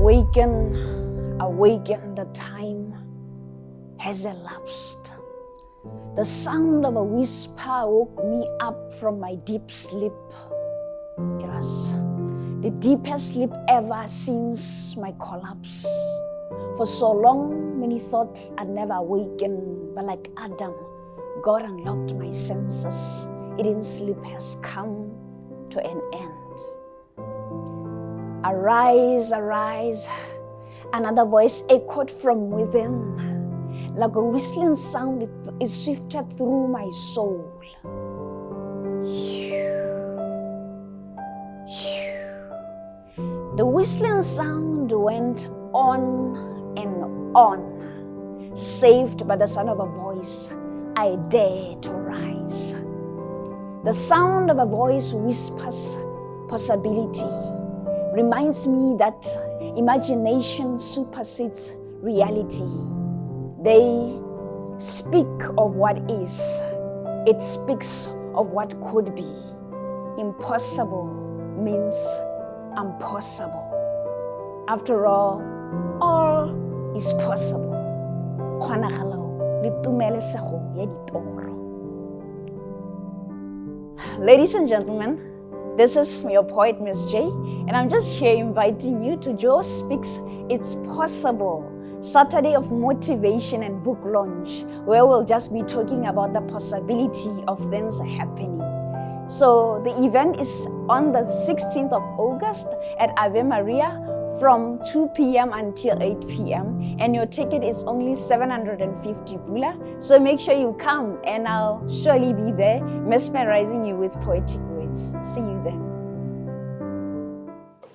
Awaken, the time has elapsed. The sound of a whisper woke me up from my deep sleep. It was the deepest sleep ever since my collapse. For so long, many thought I'd never awaken, but like Adam, God unlocked my senses. Eating sleep has come to an end. Arise, arise. Another voice echoed from within. Like a whistling sound, it shifted through my soul. The whistling sound went on and on. Saved by the sound of a voice, I dare to rise. The sound of a voice whispers possibility, reminds me that imagination supersedes reality. They speak of what is. It speaks of what could be. Impossible means impossible. After all is possible. Ladies and gentlemen, this is your poet, Miss J, and I'm just here inviting you to Joe Speaks It's Possible, Saturday of motivation and book launch, where we'll just be talking about the possibility of things happening. So the event is on the 16th of August at Ave Maria from 2 p.m. until 8 p.m. and your ticket is only 750 bula. So make sure you come and I'll surely be there mesmerizing you with poetic words. See you then.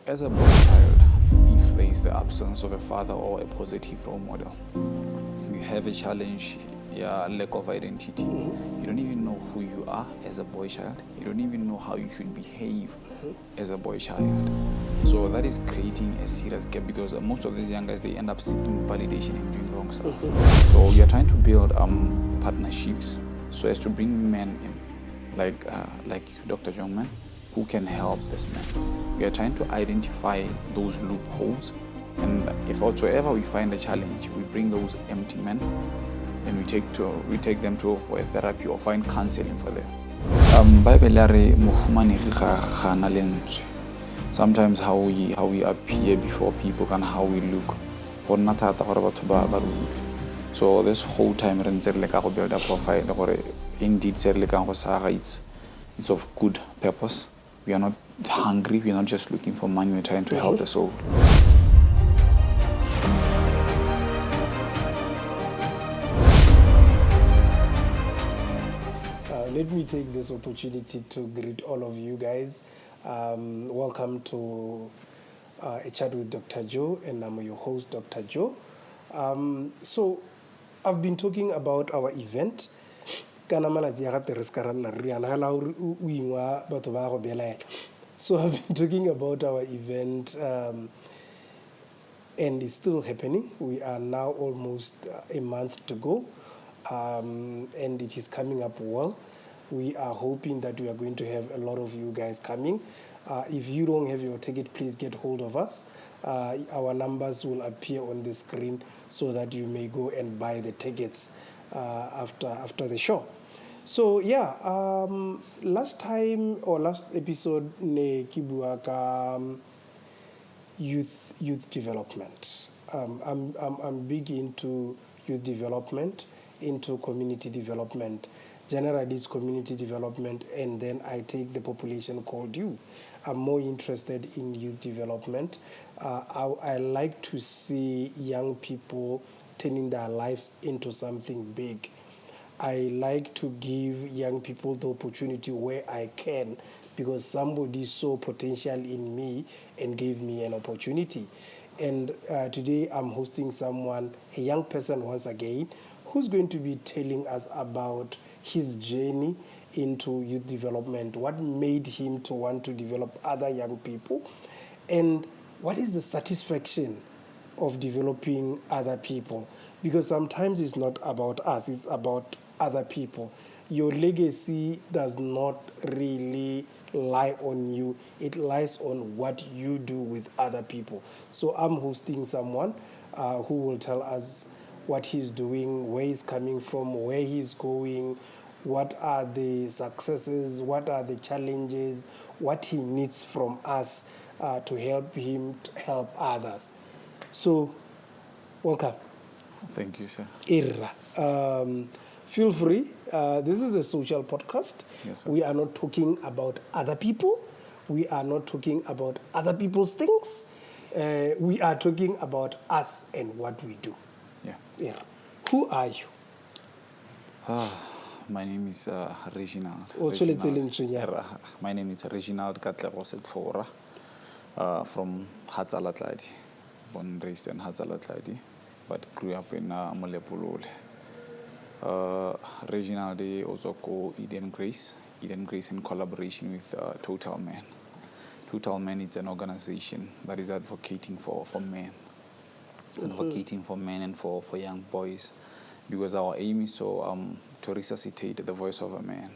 As a boy child, you face the absence of a father or a positive role model. You have a challenge, lack of identity. You don't even know who you are as a boy child. You don't even know how you should behave as a boy child. So that is creating a serious gap because most of these young guys, they end up seeking validation and doing wrong stuff. So we are trying to build partnerships so as to bring men in, like you, Dr. Jongman, who can help this man. We are trying to identify those loopholes, and if whatsoever we find a challenge, we bring those empty men and we take them to a therapy or find counseling for them. Sometimes how we appear before people and how we look. So this whole time we build a profile. Indeed, it's of good purpose. We are not hungry. We are not just looking for money. We're trying to help the soul. Let me take this opportunity to greet all of you guys. Welcome to A Chat with Dr. Joe, and I'm your host, Dr. Joe. So I've been talking about our event. So I've been talking about our event, and it's still happening. We are now almost a month to go, and it is coming up well. We are hoping that we are going to have a lot of you guys coming. If you don't have your ticket, please get hold of us. Our numbers will appear on the screen so that you may go and buy the tickets after the show. So last episode ne kibuaka youth development. I'm big into youth development, into community development. Generally, it's community development, and then I take the population called youth. I'm more interested in youth development. I like to see young people turning their lives into something big. I like to give young people the opportunity where I can, because somebody saw potential in me and gave me an opportunity. And today I'm hosting someone, a young person once again, who's going to be telling us about his journey into youth development, what made him to want to develop other young people, and what is the satisfaction of developing other people. Because sometimes it's not about us, it's about other people. your legacy does not really lie on you. It lies on what you do with other people. So I'm hosting someone who will tell us what he's doing, where he's coming from, where he's going, what are the successes, what are the challenges, what he needs from us to help him to help others. So, welcome. Thank you, sir. Irra. Feel free. This is a social podcast. Yes, sir. We are not talking about other people. We are not talking about other people's things. We are talking about us and what we do. Yeah. Irra. Who are you? My name is Reginald. My name is Reginald Setlhora from Hatzalatladi. Born and raised in Hatzalatladi, but grew up in Molepolole. Reginald also called Eden Grace in collaboration with Total Man. Total Man is an organization that is advocating for men. Advocating for men and for young boys, because our aim is to resuscitate the voice of a man.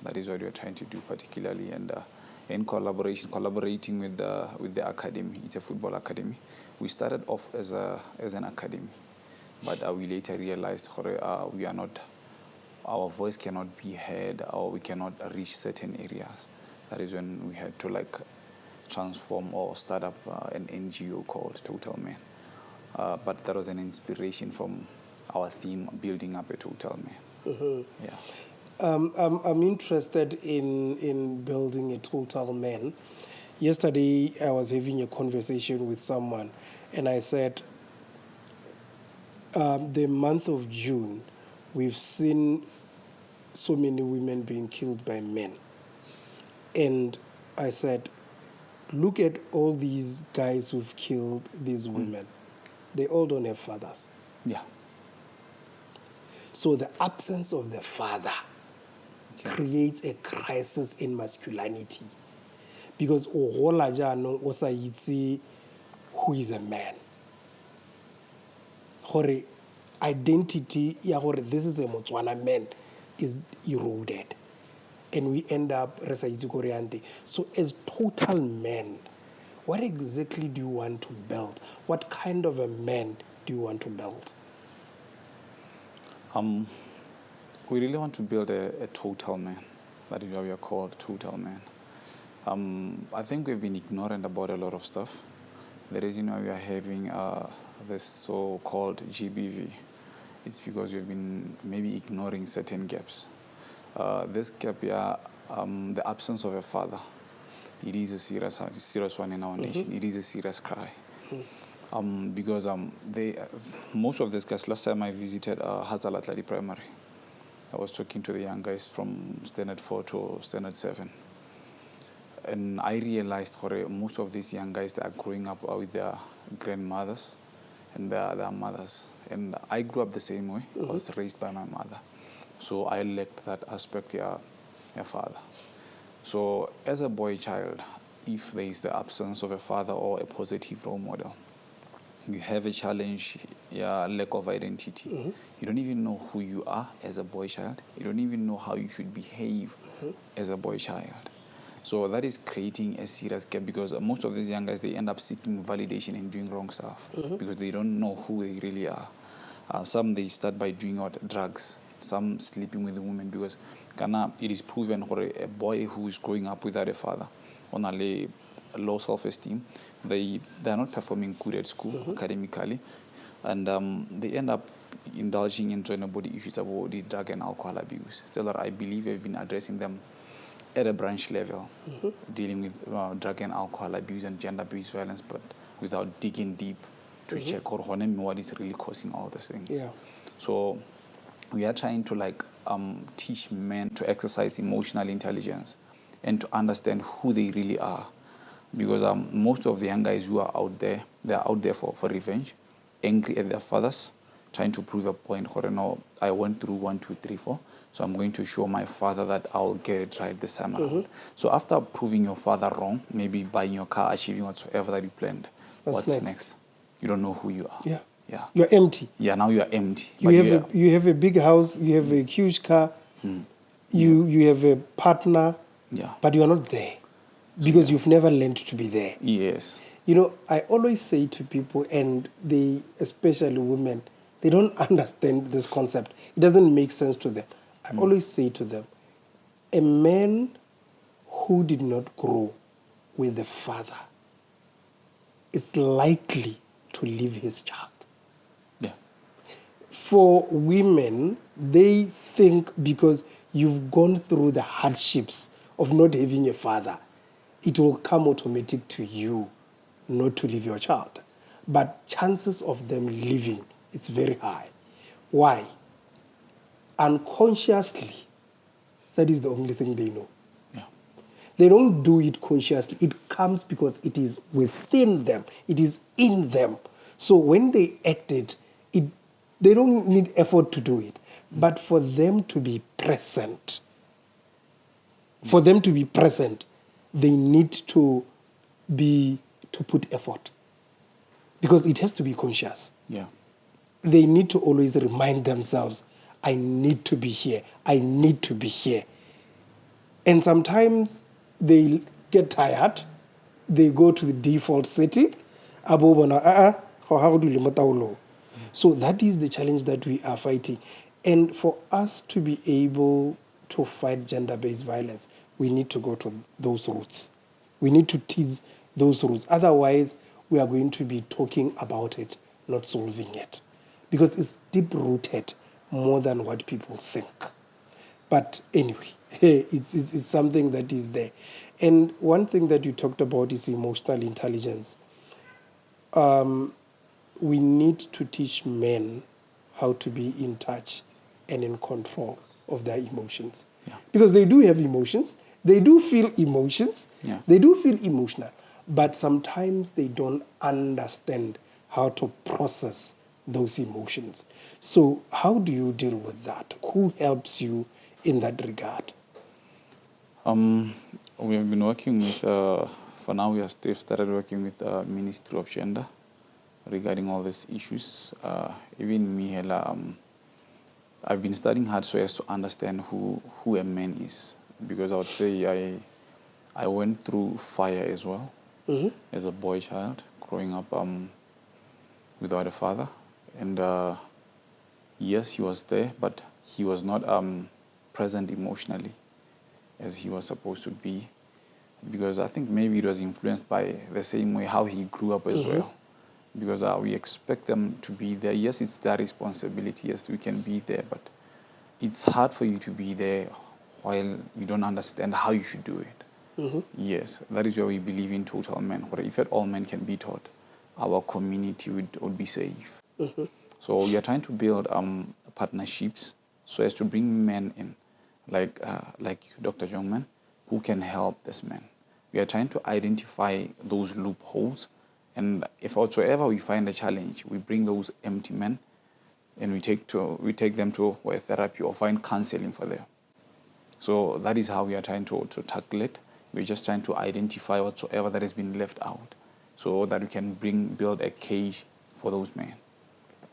That is what we are trying to do particularly, and in collaborating with the academy. It's a football academy. We started off as an academy, but we later realized we are not, our voice cannot be heard, or we cannot reach certain areas. That is when we had to transform or start up an NGO called Total Man. But that was an inspiration from our theme, building up a total man. Yeah. I'm interested in building a total man. Yesterday, I was having a conversation with someone, and I said, the month of June, we've seen so many women being killed by men. And I said, look at all these guys who've killed these women. They all don't have fathers. Yeah. So the absence of the father creates a crisis in masculinity. Because who is a man? Hore identity, this is a Motswana man, is eroded. And we end up So as total men, what exactly do you want to build? What kind of a man do you want to build? We really want to build a total man. That is what we are called, total man. I think we've been ignorant about a lot of stuff. The reason why we are having this so-called GBV, it's because we've been maybe ignoring certain gaps. This gap here, the absence of a father, it is a serious one in our nation. It is a serious cry. Because most of these guys, last time I visited Hatzalatladi Primary, I was talking to the young guys from Standard 4 to Standard 7. And I realized most of these young guys, they are growing up with their grandmothers and their mothers. And I grew up the same way. I was raised by my mother. So I lacked that aspect, your father. So as a boy child, if there is the absence of a father or a positive role model, you have a challenge, lack of identity. You don't even know who you are as a boy child. You don't even know how you should behave as a boy child. So that is creating a serious gap, because most of these young guys, they end up seeking validation and doing wrong stuff because they don't know who they really are. Some, they start by doing drugs. Some sleeping with the women, because it is proven for a boy who is growing up without a father on a low self-esteem, they are not performing good at school academically, and they end up indulging in joint body issues about the drug and alcohol abuse. So that I believe we've been addressing them at a branch level, dealing with drug and alcohol abuse and gender-based violence, but without digging deep to check what is really causing all these things. Yeah. So we are trying to teach men to exercise emotional intelligence and to understand who they really are, because most of the young guys who are out there, they are out there for revenge, angry at their fathers, trying to prove a point. No, I went through 1, 2, 3, 4, so I'm going to show my father that I'll get it right this time around. So after proving your father wrong, maybe buying your car, achieving whatsoever that you planned, what's next? You don't know who you are. Yeah. You're empty. Yeah, now you are empty. You have a big house, you have a huge car, You have a partner, Yeah. but you are not there because you've never learned to be there. Yes. I always say to people, and they, especially women, they don't understand this concept. It doesn't make sense to them. I always say to them, a man who did not grow with a father is likely to leave his child. Yeah. For women, they think because you've gone through the hardships of not having a father, it will come automatic to you not to leave your child. But chances of them leaving, it's very high. Why? Unconsciously, that is the only thing they know. Yeah. They don't do it consciously. It comes because it is within them. It is in them. So when they act it, they don't need effort to do it. But for them to be present, they need to put effort. Because it has to be conscious. Yeah. They need to always remind themselves, I need to be here. I need to be here. And sometimes they get tired. They go to the default setting. So that is the challenge that we are fighting. And for us to be able to fight gender-based violence, we need to go to those roots. We need to tease those roots. Otherwise, we are going to be talking about it, not solving it. Because it's deep-rooted more than what people think. But anyway, it's something that is there. And one thing that you talked about is emotional intelligence. We need to teach men how to be in touch and in control of their emotions. Yeah. Because they do have emotions. They do feel emotions. Yeah. They do feel emotional. But sometimes they don't understand how to process those emotions. So how do you deal with that? Who helps you in that regard? We have been working with, for now we've started working with the Ministry of Gender regarding all these issues. Even me, Hela, I've been studying hard so as to understand who a man is. Because I would say I went through fire as well as a boy child, growing up without a father. And yes, he was there, but he was not present emotionally as he was supposed to be. Because I think maybe it was influenced by the same way how he grew up as well. Because we expect them to be there. Yes, it's their responsibility. Yes, we can be there, but it's hard for you to be there while you don't understand how you should do it. Yes, that is where we believe in total men. If all men can be taught, our community would be safe. So we are trying to build partnerships so as to bring men in, like Dr. Jongman, who can help this man. We are trying to identify those loopholes, and if whatsoever we find a challenge, we bring those empty men, and we take them to a therapy or find counseling for them. So that is how we are trying to tackle it. We're just trying to identify whatsoever that has been left out, so that we can build a cage for those men.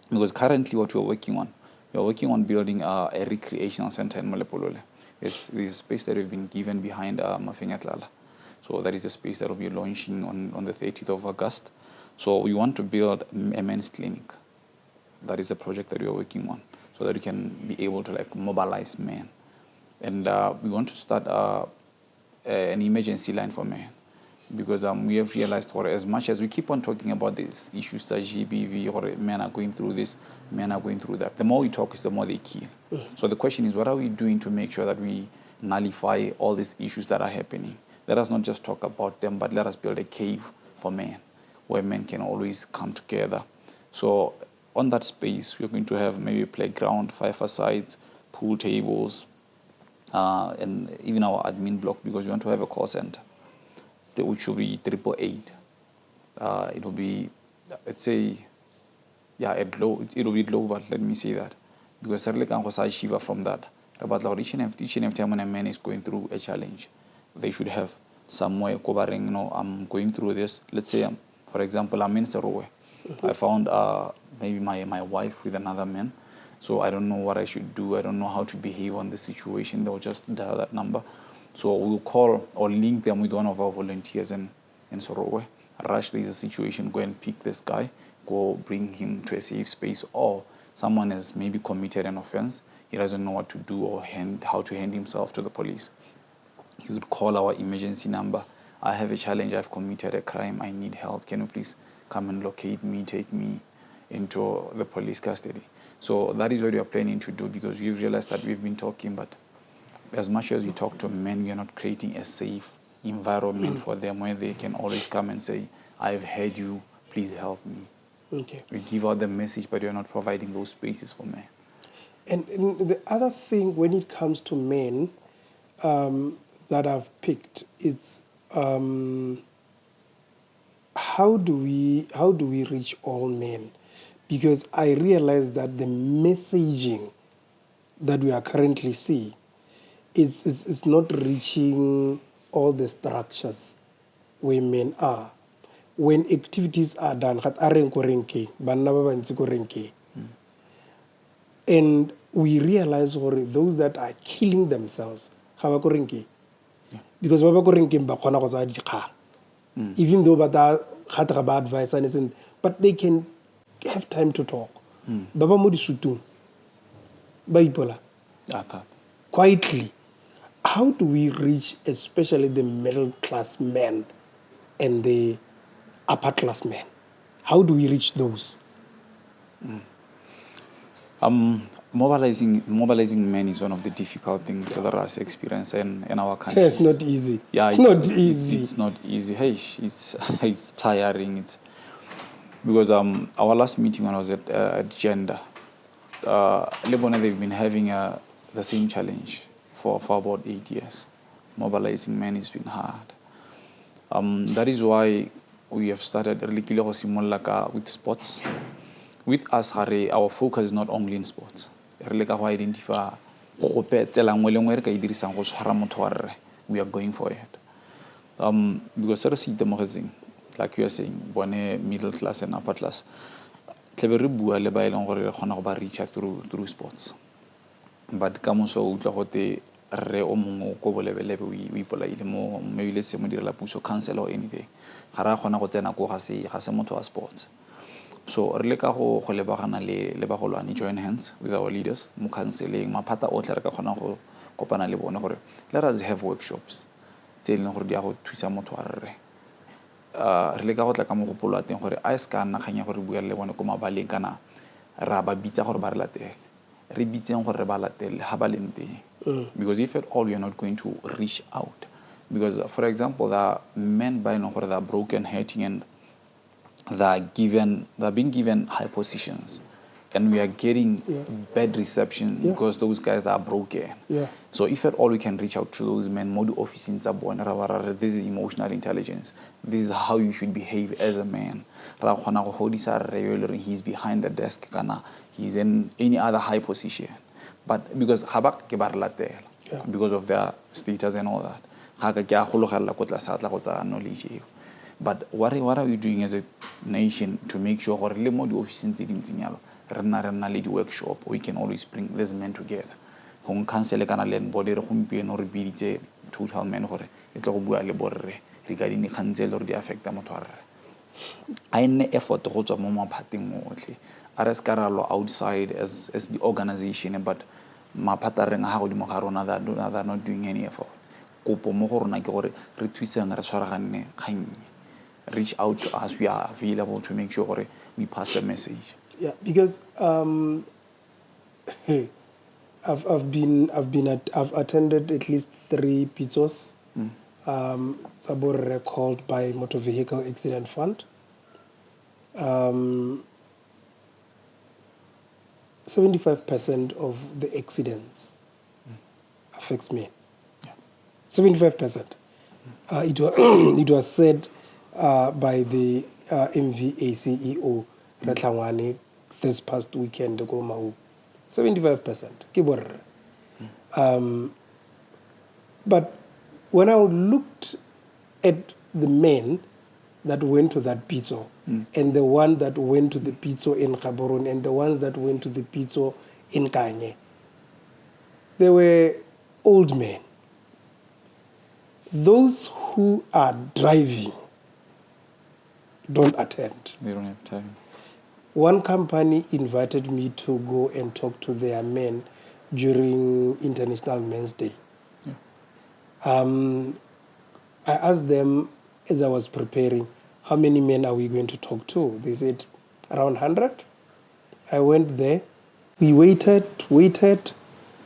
Because currently what we're working on building a recreational center in Malepolole. There's a space that we've been given behind Mafengatlala. So that is a space that will be launching on the 30th of August. So we want to build a men's clinic. That is a project that we are working on, so that we can be able to mobilize men. And we want to start an emergency line for men. Because we have realized, or as much as we keep on talking about these issues that GBV or men are going through this, men are going through that, the more we talk, the more they kill. So the question is, what are we doing to make sure that we nullify all these issues that are happening? Let us not just talk about them, but let us build a cave for men, where men can always come together. So on that space, we're going to have maybe a playground, 5-a-sides, pool tables, and even our admin block, because we want to have a call center, which will be 888. It will be, let's say, it will be low, but let me say that. Because certainly can achieve from that. But each and every time when a man is going through a challenge, they should have some way of covering, I'm going through this. Let's say, for example, I'm in Serowe. I found maybe my wife with another man. So I don't know what I should do. I don't know how to behave on the situation. They'll just dial that number. So we'll call or link them with one of our volunteers in Sorowe. Rush, there's a situation, go and pick this guy, go bring him to a safe space. Or someone has maybe committed an offense. He doesn't know what to do or how to hand himself to the police. You would call our emergency number. I have a challenge, I've committed a crime, I need help. Can you please come and locate me, take me into the police custody? So that is what we are planning to do, because we've realized that we've been talking, but as much as we talk to men, we are not creating a safe environment for them where they can always come and say, I've heard you, please help me. Okay. We give out the message, but we are not providing those spaces for men. And the other thing when it comes to men that I've picked, it's how do we reach all men? Because I realize that the messaging that we are currently seeing, it's not reaching all the structures where men are. When activities are done, and we realize those that are killing themselves, because even though advice and but they can have time to talk. Baba mo di sutung, ba ipola. Quietly. How do we reach especially the middle class men and the upper class men? How do we reach those? Mobilizing men is one of the difficult things that us experience in our country. It's not easy. Yeah, it's not easy. It's not easy. Hey, it's tiring. It's because our last meeting when I was at gender, Lebanon, they've been having the same challenge for about 8 years. Mobilizing men has been hard. That is why we have started with sports. With us, our focus is not only in sports. We are going for it. Because like you are saying, middle class and upper class, through sports. But come so re o mongwe ko bolebelebe o ipolaile mo maybe let's say mo direla puso cancel or anything ga ra gona go tsena go ga se motho wa sports. So re le ka go lebagana le bagolwane, join hands with our leaders mo counseling maphata otlhe re ka gona go kopana le bone gore let us have workshops tse leng gore di a go thusa motho wa re le ka go tla ka mo go polwa teng gore a se ka nna khanya gore bua le bone ko mabaleng kana ra ba bitsa gore ba re latele re bitseng gore re ba latele ha ba leng teng. Because if at all we are not going to reach out, because for example the men by now they are broken hurting and they're being given high positions and we are getting bad reception because those guys are broken. So if at all we can reach out to those men, modu office in this is emotional intelligence, this is how you should behave as a man. He's behind the desk, he's in any other high position. But because because of their status and all that. But what are we doing as a nation to make sure the workshop we can always bring these men together? Total men regarding the affect I ne effort to go to mama parting mostly. Outside as the organization, but ma patareng ha go di mogarona that are not doing any effort. Kopo mo go rona ke gore re thuiseng re tshwaragane kgang. Reach out to us, we are available to make sure gore we pass the message. Yeah, because I've attended at least 3 pizzos. It's called by Motor Vehicle Accident Fund. 75% of the accidents affects me. 75%. It was said by the MVA CEO Ratlangwane this past weekend. 75%. But when I looked at the men that went to that pizzo and the one that went to the pizzo in Gaborone and the ones that went to the pizzo in Kanye, they were old men. Those who are driving don't attend. They don't have time. One company invited me to go and talk to their men during International Men's Day. Yeah. I asked them as I was preparing, how many men are we going to talk to? They said around 100. I went there. We waited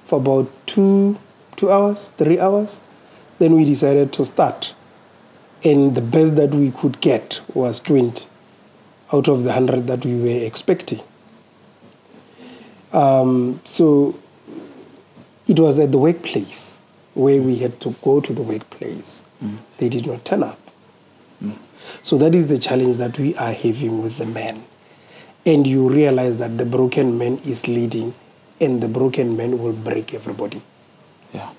for about 2 hours, 3 hours. Then we decided to start. And the best that we could get was 20 out of the 100 that we were expecting. So it was at the workplace where we had to go to the workplace. They did not turn up. So that is the challenge that we are having with the men. And you realize that the broken man is leading, and the broken man will break everybody. Yeah.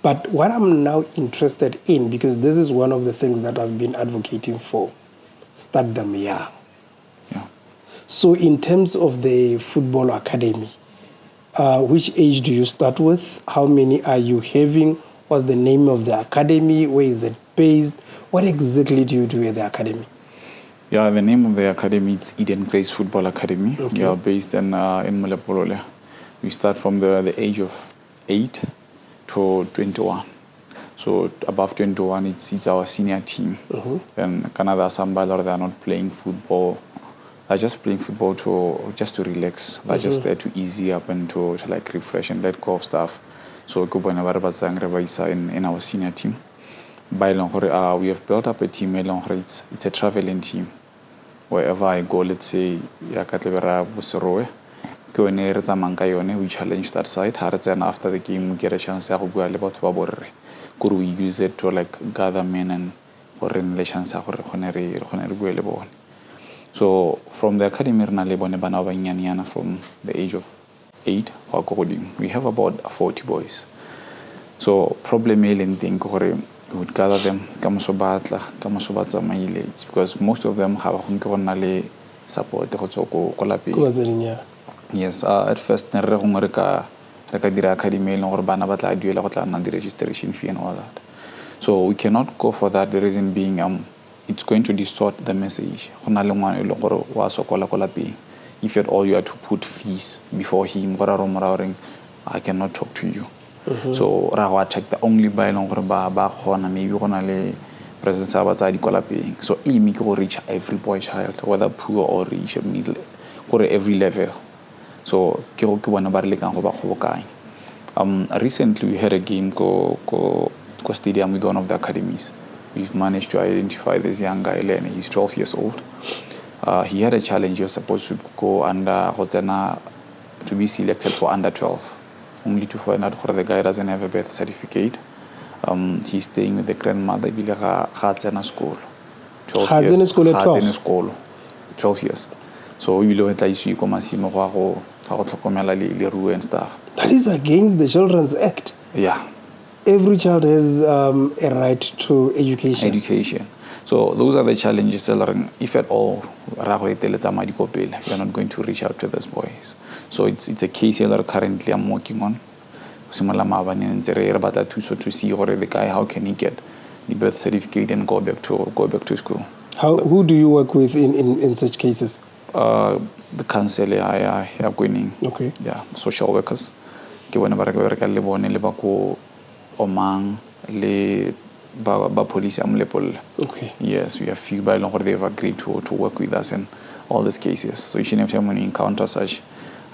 But what I'm now interested in, because this is one of the things that I've been advocating for, start them young. Yeah. So in terms of the football academy, which age do you start with? How many are you having? What's the name of the academy? Where is it based? What exactly do you do at the academy? Yeah, the name of the academy is Eden Grace Football Academy. Okay. Yeah, based in Mulepolole. We start from the age of 8 to 21. So above 21, it's our senior team. And Canada Sambal, they're not playing football. They're just playing football just to relax. They're just there to easy up and to like refresh and let go of stuff. So in our senior team. We have built up a team. It's a traveling team. Wherever I go, let's say, we challenge that side. And after the game, we get a chance to go about could we use it to like gather men and so from the academy from the age of 8 we have about 40 boys. So problem thing we would gather them it's because most of them have support. Yes, at first academy registration fee and all that. So we cannot go for that. The reason being it's going to distort the message. If at all you are to put fees before him, I cannot talk to you. So check the only by maybe presence of paying. So he will reach every boy child, whether poor or rich, middle, or every level. So recently we had a game go stadium with one of the academies. We've managed to identify this young guy, Lenny. He's 12 years old. He had a challenge. He was supposed to go under to be selected for under 12. Only to find out the guy doesn't have a birth certificate. He's staying with the grandmother. He's school. 12 years. School at 12? School. 12 years. So we will and stuff. That is against the Children's Act. Yeah. Every child has a right to education. So those are the challenges. If at all, we are not going to reach out to those boys. So it's a case that currently I'm working on. To see the guy, how can he get the birth certificate and go back to school. Who do you work with in such cases? The counselor, I am going. Okay. Yeah, social workers. Omang le police okay. Yes, we have few by long they've agreed to work with us in all these cases. So each and every time when we encounter such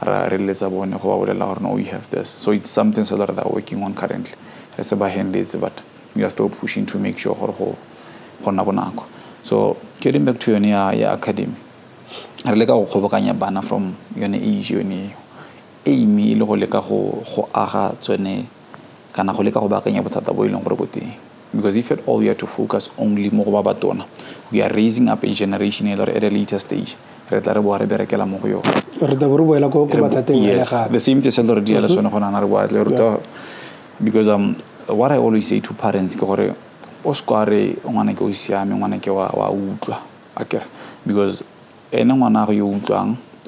we have this. So it's something so that they're working on currently. It's about hands, but we are still pushing to make sure so getting back to your academy. I like go bana from your age amy le go leka go aga tsone kana go leka go bakanya bothata bo ileng gore boteng. Because if at all we are to focus only mo go ba batona, we are raising up a generation at a later stage. Yes, the same thing because what I always say to parents because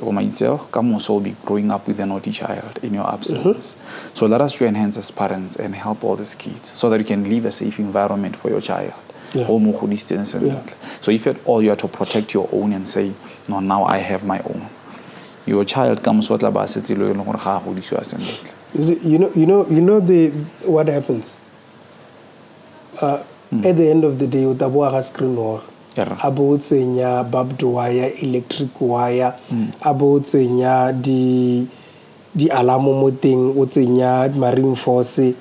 or myself, come also be growing up with a naughty child in your absence. So let us join hands as parents and help all these kids so that you can leave a safe environment for your child. Yeah. All more distance. So if at all you are to protect your own and say, no, now I have my own. Your child comes what about you know what happens at the end of the day utaboa ga screen or abo tsenya barbed wire, electric wire, abo tsenya di alarm mo teng o tsenya marine force.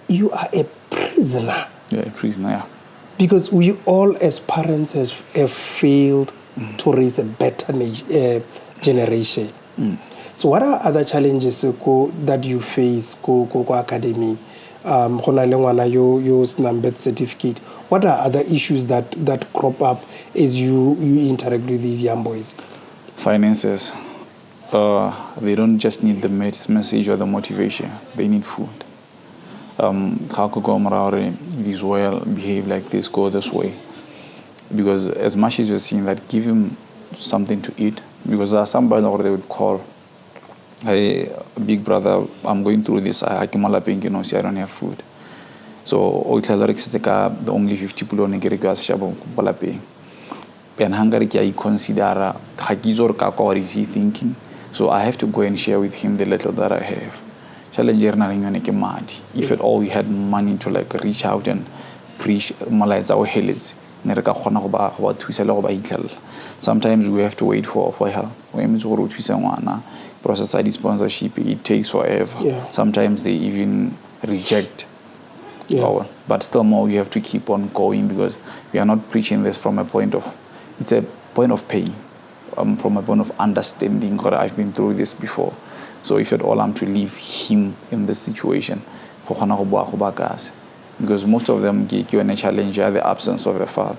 You are a prisoner. Yeah, a prisoner, yeah. Because we all as parents have failed to raise a better generation. So what are other challenges that you face ko academy? Your birth certificate. What are other issues that crop up as you interact with these young boys? Finances. They don't just need the message or the motivation. They need food. How could this well behave like this, go this way? Because as much as you're seeing that, give him something to eat. Because there are some by now they would call, hey, big brother, I'm going through this. I see I don't have food. So the only 50 people on the and hungry I consider what is he thinking. So I have to go and share with him the little that I have. If at all we had money to like reach out and preach our helits, sometimes we have to wait for help. Process ID sponsorship, it takes forever. Yeah. Sometimes they even reject. Yeah. But still more, we have to keep on going because we are not preaching this from a point of, it's a point of pain, from a point of understanding. God, I've been through this before. So if at all I'm to leave him in this situation, because most of them get you in a challenge are the absence of a father.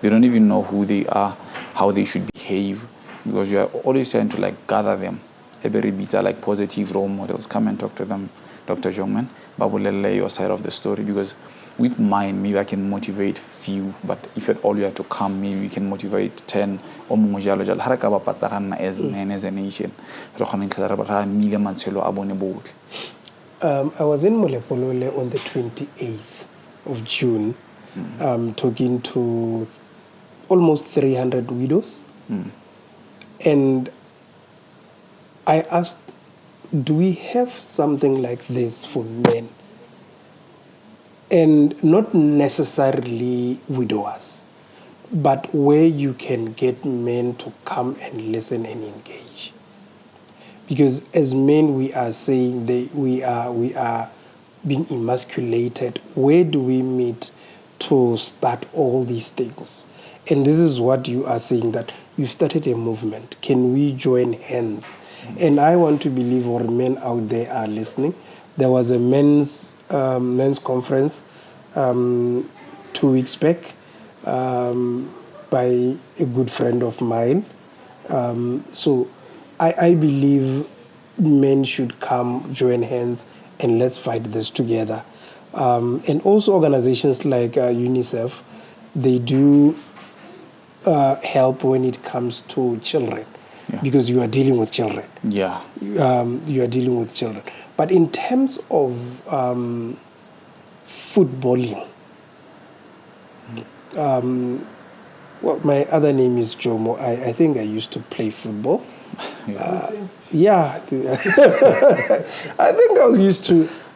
They don't even know who they are, how they should behave, because you are always trying to like gather them. Every bit are like positive role models. Come and talk to them, Dr. Jongman. Babulele your side of the story, because with mine, maybe I can motivate few, but if at all you have to come, maybe we can motivate 10 or more. As men, as a nation. I was in Molepolole on the 28th of June, talking to almost 300 widows. And I asked, do we have something like this for men? And not necessarily widowers, but where you can get men to come and listen and engage. Because as men, we are saying we are being emasculated. Where do we meet to start all these things? And this is what you are saying, that you started a movement. Can we join hands? And I want to believe our men out there are listening. There was a men's conference 2 weeks back by a good friend of mine. So I believe men should come, join hands, and let's fight this together. And also organizations like UNICEF, they do help when it comes to children. Yeah. Because you are dealing with children. Yeah. You are dealing with children. But in terms of footballing, well, my other name is Jomo. I think I used to play football. Yeah. I think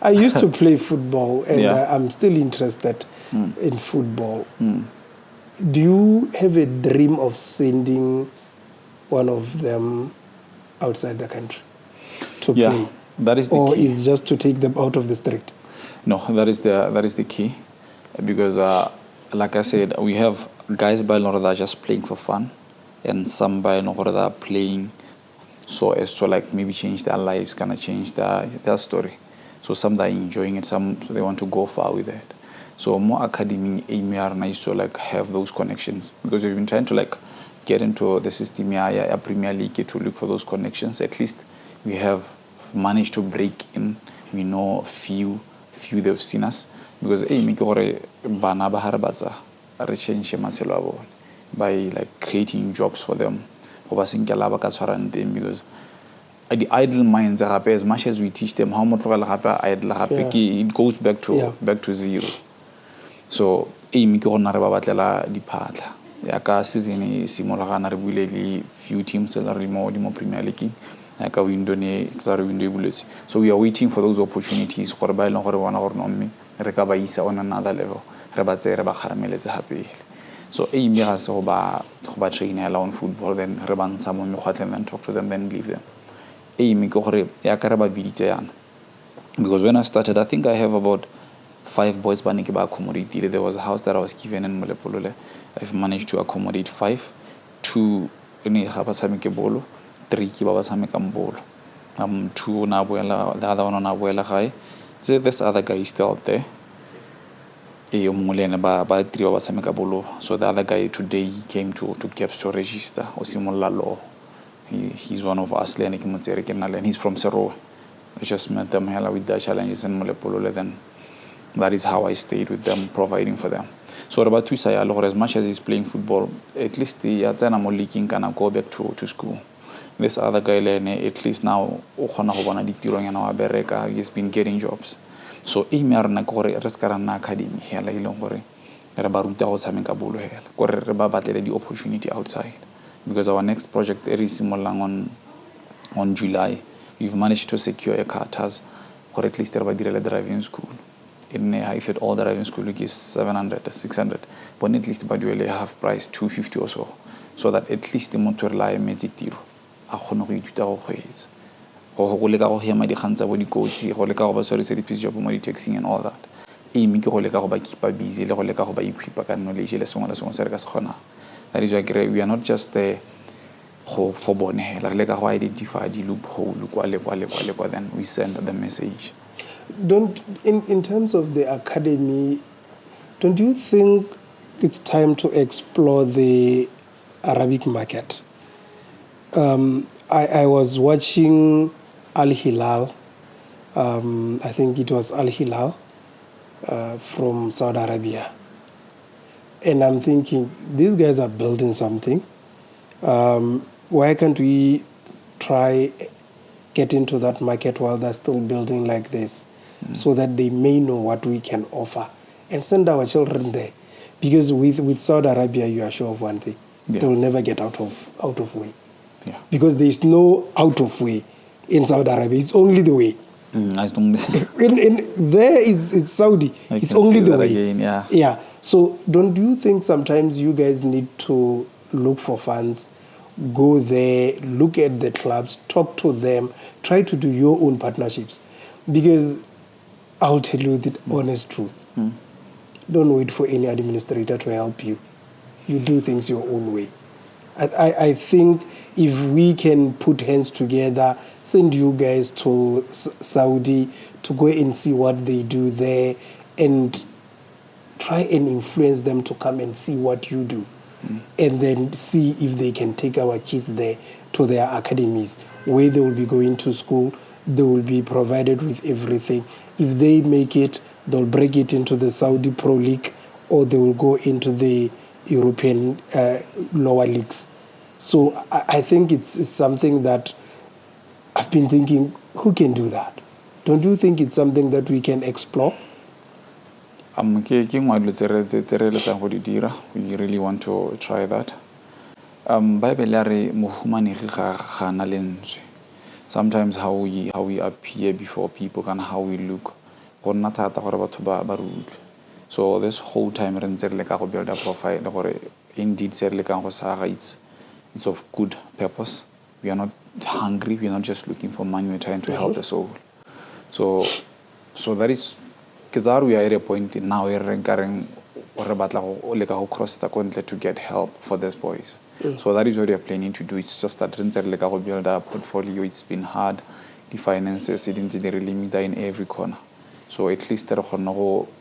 I used to play football, and I'm still interested in football. Do you have a dream of sending one of them outside the country to play? That is the or key. Is just to take them out of the street? No, that is the key, because like I said, we have guys by law that are just playing for fun, and some by law that are playing so as to like maybe change their lives, kind of change their story. So some that are enjoying it, some they want to go far with it. So more academy aim are nice to like have those connections, because we've been trying to like get into the system a Premier League to look for those connections. At least we have managed to break in. We know few they've seen us, because by like creating jobs for them, go ba senkela ba ka tshwarang teng, because the idle minds gape, as much as we teach them how mo tlogela gape idle gape, it goes back to zero. So aim ke gona re ba batlela diphatla ya ka season e simolagana re buile le few teams that are mo Premier League ya ka window ne tsare window e buletse, so we are waiting for those opportunities gore ba ile gore bona gore no mme re ka ba isa on another level, re ba tsere ba kharameletse hape. So aim ya se go ba trainela on football, then re ba ntsha mo mekgwatleng, then talk to them, then leave them. Aim ke gore ya ka re ba biditse yana, because when I started I think I have about 5 boys ba ne ke ba accommodate. There was a house that I was given in Molepolole. I've managed to accommodate 5. 2 ne ga ba tshameke bolo, 3 ke ba tshameka bolo. 2 na boela, the other one na boela gae. So this other guy is still out there. Yo mongwe le ene ba 3 ba tshameka bolo. So the other guy today he came to Caps to register o simolla law. He's one of us, and he's from Serowe. I just met them hella with the challenges in Molepolole, then that is how I stayed with them, providing for them. So about Twisayalo, as much as he's playing football, at least the Atanamo leaking can go back to school. This other guy, at least now, he's been getting jobs. So Imarna Kore Rescarana Academy, hella Ilongore, Rabaruta was having a bolo hell, Kore Rebabat the opportunity outside. Because our next project is similar on July, we've managed to secure a carters or at least a driving school. In if at all the driving school is 700 or 600, but at least by half price 250 or so that at least the motor lie magic tiro. A honori to our ways. Or Holega here my hands are the coach, Holega sorry said the job of taxing and all that. Amy Holega by keep busy, Holega by equip and knowledge, Lesson as one Sergas Hona. That is why we are not just there for Bonne, like how identify the loophole, then we send the message. In terms of the academy, don't you think it's time to explore the Arabic market? I was watching Al Hilal. I think it was Al Hilal from Saudi Arabia. And I'm thinking, these guys are building something. Why can't we try get into that market while they're still building like this, so that they may know what we can offer and send our children there? Because with Saudi Arabia, you are sure of one thing: they will never get out of way. Yeah. Because there is no out of way in Saudi Arabia. It's only the way. There it's Saudi. It's only the way. Again, yeah. So don't you think sometimes you guys need to look for funds, go there, look at the clubs, talk to them, try to do your own partnerships? Because I'll tell you the honest truth. Don't wait for any administrator to help you. You do things your own way. I think if we can put hands together, send you guys to Saudi to go and see what they do there and try and influence them to come and see what you do. And then see if they can take our kids there to their academies where they will be going to school. They will be provided with everything. If they make it, they'll break it into the Saudi Pro League, or they will go into the European lower leagues. So I think it's something that I've been thinking, who can do that? Don't you think it's something that we can explore? We really want to try that. Sometimes how we appear before people and how we look. So this whole time we build a profile. Indeed, it's of good purpose. We are not hungry. We are not just looking for money. We're trying to help the soul. So that is. Because we are at a point now we're regarding or cross the continent to get help for these boys. So that is what we are planning to do. It's just that we build a portfolio. It's been hard. The finances, it didn't really meet in every corner. So at least